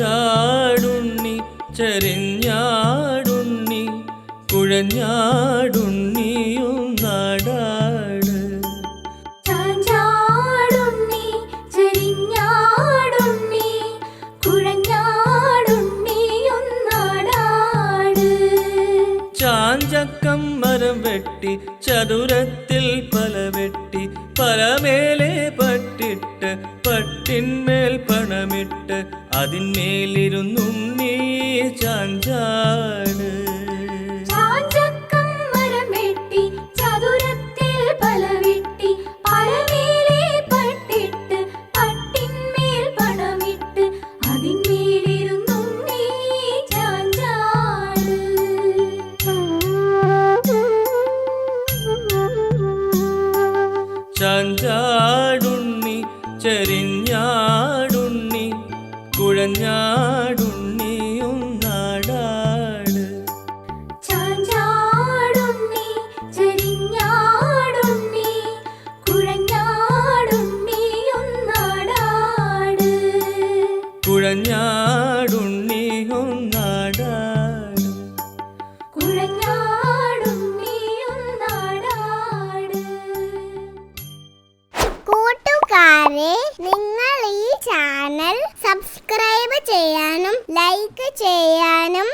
ചാഞ്ചാടുണ്ണി ചെരിഞ്ഞാടുണ്ണി കുഴഞ്ഞാടുണ്ണിയും നാടാട്. ചാഞ്ചാടുണ്ണി ചെരിഞ്ഞാടുണ്ണി കുഴഞ്ഞാടുണ്ണിയും നാടാട്. ചാഞ്ചക്കം മരം വെട്ടി ചതുരത്തിൽ പല വെട്ടി പലമേലെ പട്ടിട്ട് പട്ടിന്മേൽ പണമിട്ട് അതിന്മേലിരുന്നുണ്ണി ചാഞ്ചാട്. ചാഞ്ചക്കം മരം വെട്ടി ചതുരത്തിൽ പല വെട്ടി പലമേലെ പട്ടിട്ട് പട്ടിന്മേൽ പണമിട്ട് അതിന്മേലിരുന്നുണ്ണി ചാഞ്ചാട്. ചാഞ്ചാടുണ്ണി ചെരിഞ്ഞാടുണ്ണി കുഴഞ്ഞാടുണ്ണിയും നാടാട്. ചാഞ്ചാടുണ്ണി ചെരിഞ്ഞാടുണ്ണി കുഴഞ്ഞാടുണ്ണിയും നാടാട്. കുഴഞ്ഞാടുണ്ണിയും നാടാട്. കുഴഞ്ഞാടുണ്ണിയും നാടാട്. കൂട്ടുകാരെ, നിങ്ങൾ ഈ ചാനൽ സബ്സ്ക്രൈബ് ചെയ്യാനും ലൈക്ക് ചെയ്യാനും